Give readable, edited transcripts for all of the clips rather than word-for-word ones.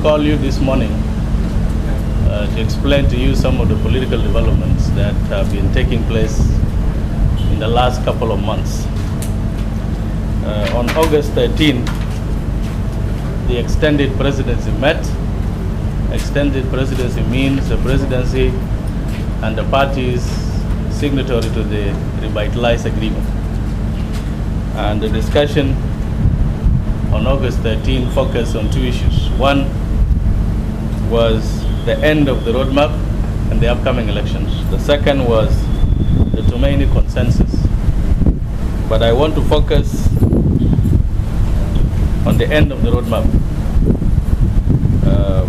call you this morning to explain to you some of the political developments that have been taking place in the last couple of months. On August 13, the extended presidency met. Extended presidency means the presidency and the parties signatory to the revitalized agreement. And the discussion on August 13 focused on two issues. One was the end of the roadmap and the upcoming elections. The second was the Tumaini consensus. But I want to focus on the end of the roadmap.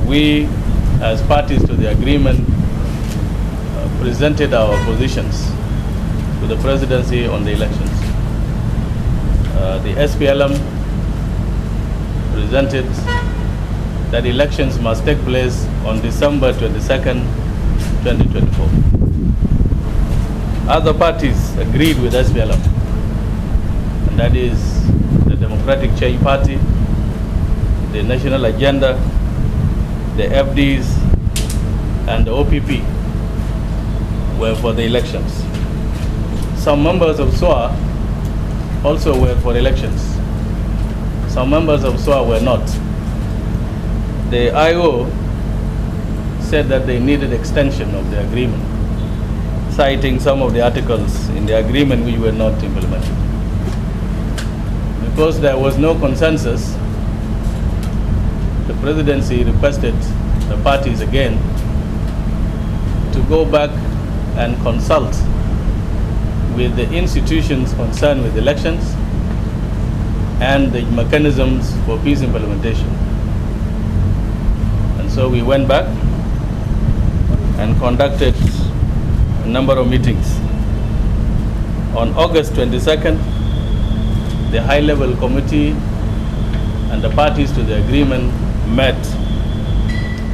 We, as parties to the agreement, presented our positions to the presidency on the elections. The SPLM presented that elections must take place on December 22nd, 2024. Other parties agreed with SPLM, and that is the Democratic Change Party, the National Agenda, the FDs, and the OPP were for the elections. Some members of SWA also were for elections. Some members of SWA were not. The IO said that they needed extension of the agreement, citing some of the articles in the agreement which were not implemented. Because there was no consensus, the presidency requested the parties again to go back and consult with the institutions concerned with elections and the mechanisms for peace implementation. And so we went back and conducted a number of meetings. On August 22nd, the high-level committee and the parties to the agreement met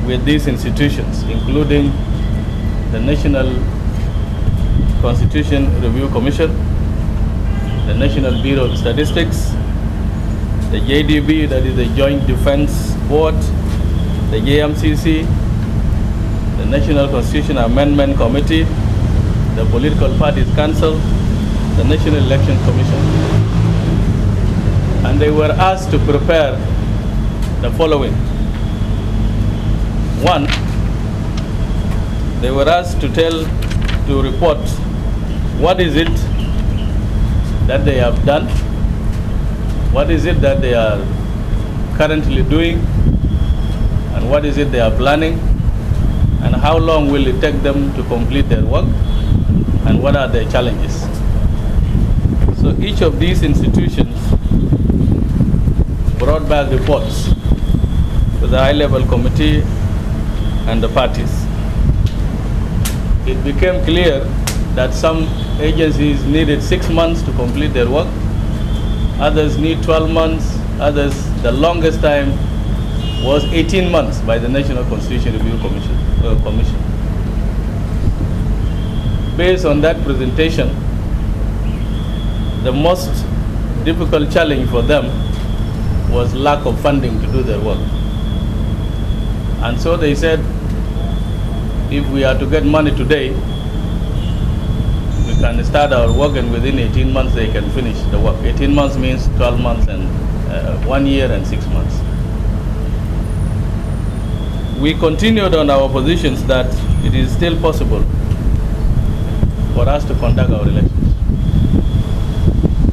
with these institutions, including the National Constitution Review Commission, the National Bureau of Statistics, the JDB, that is the Joint Defense Board, the JMCC, the National Constitution Amendment Committee, the Political Parties Council, the National Election Commission. And they were asked to prepare the following. One, they were asked to report what is it that they have done, what is it that they are currently doing, and what is it they are planning, and how long will it take them to complete their work, and what are their challenges. So each of these institutions brought back reports to the high-level committee and the parties. It became clear that some agencies needed 6 months to complete their work, others need 12 months, others, the longest time was 18 months by the National Constitution Review Commission. Based on that presentation, the most difficult challenge for them was lack of funding to do their work. And so they said, if we are to get money today, we can start our work, and within 18 months they can finish the work. 18 months means 12 months and 1 year and 6 months. We continued on our positions that it is still possible for us to conduct our elections.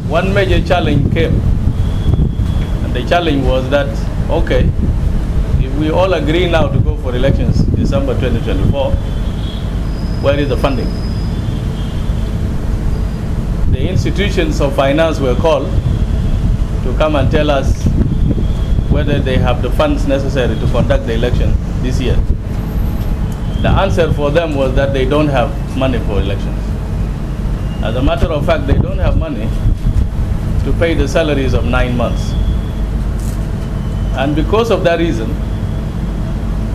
One major challenge came, and the challenge was that, okay, if we all agree now to go for elections December 2024, where is the funding? The institutions of finance were called to come and tell us whether they have the funds necessary to conduct the election this year. The answer for them was that they don't have money for elections. As a matter of fact, they don't have money to pay the salaries of 9 months. And because of that reason,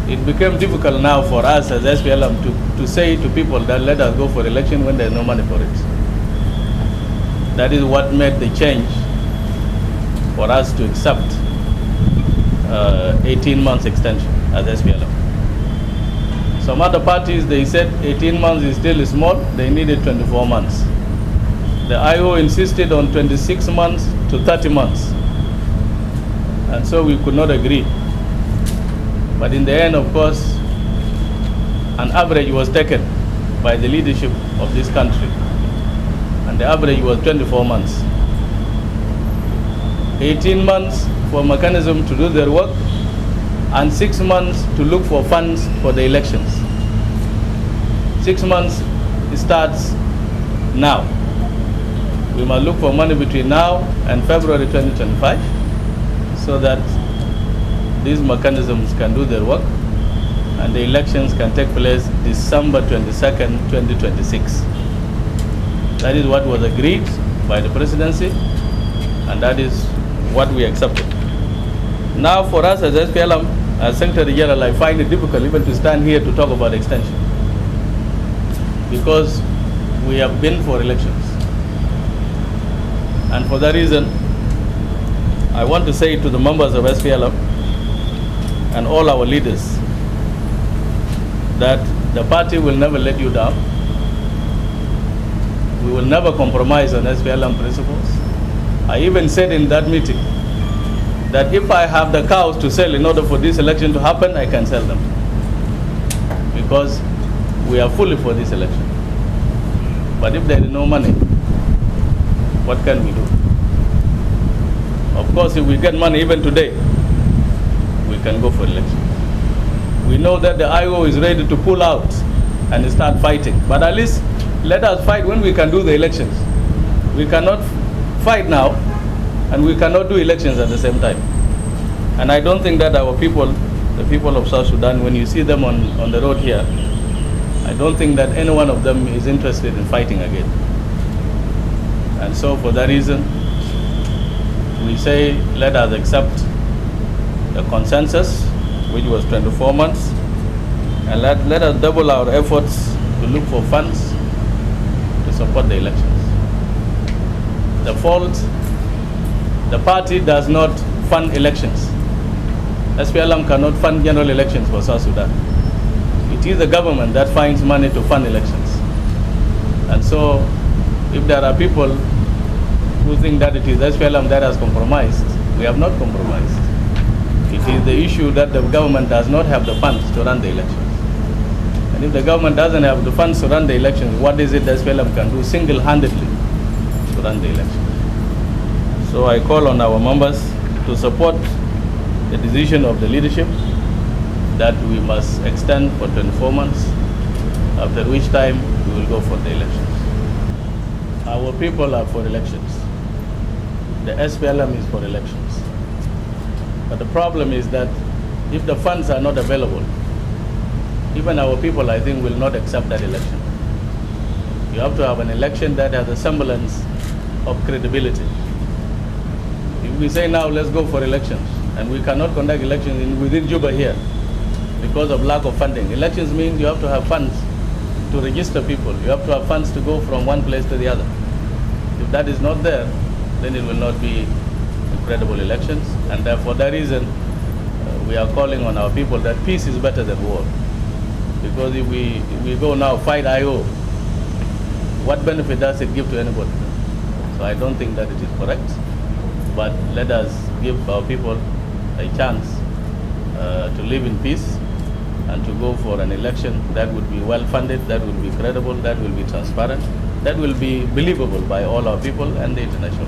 it became difficult now for us as SPLM to say to people that let us go for election when there's no money for it. That is what made the change for us to accept 18 months extension as SPLM. Some other parties, they said 18 months is still small, they needed 24 months. The IO insisted on 26 months to 30 months. And so we could not agree. But in the end, of course, an average was taken by the leadership of this country. And the average was 24 months. 18 months for mechanism to do their work, and 6 months to look for funds for the elections. 6 months starts now. We must look for money between now and February 2025 so that these mechanisms can do their work and the elections can take place December 22nd, 2026. That is what was agreed by the presidency, and that is what we accepted. Now for us as SPLM, as Secretary-General, I find it difficult even to stand here to talk about extension, because we have been for elections. And for that reason, I want to say to the members of SPLM and all our leaders that the party will never let you down. We will never compromise on SPLM principles. I even said in that meeting that if I have the cows to sell in order for this election to happen, I can sell them, because we are fully for this election. But if there is no money, what can we do? Of course, if we get money even today, we can go for election. We know that the IO is ready to pull out and start fighting, but at least let us fight when we can do the elections. We cannot fight now and we cannot do elections at the same time. And I don't think that our people, the people of South Sudan, when you see them on the road here, I don't think that any one of them is interested in fighting again. And so for that reason, we say let us accept the consensus, which was 24 months, and let us double our efforts to look for funds to support the elections. The party does not fund elections. SPLM cannot fund general elections for South Sudan. It is the government that finds money to fund elections. And so if there are people who think that it is SPLM that has compromised, we have not compromised. It is the issue that the government does not have the funds to run the elections. And if the government doesn't have the funds to run the elections, what is it that SPLM can do single-handedly to run the elections? So I call on our members to support the decision of the leadership that we must extend for 24 months, after which time we will go for the elections. Our people are for elections. The SPLM is for elections. But the problem is that if the funds are not available, even our people, I think, will not accept that election. You have to have an election that has a semblance of credibility. If we say now, let's go for elections, and we cannot conduct elections within Juba here because of lack of funding. Elections means you have to have funds to register people. You have to have funds to go from one place to the other. If that is not there, then it will not be credible elections. And for that reason, we are calling on our people that peace is better than war. Because if we go now fight IO, what benefit does it give to anybody? So I don't think that it is correct. But let us give our people a chance to live in peace and to go for an election that would be well funded, that will be credible, that will be transparent, that will be believable by all our people and the international.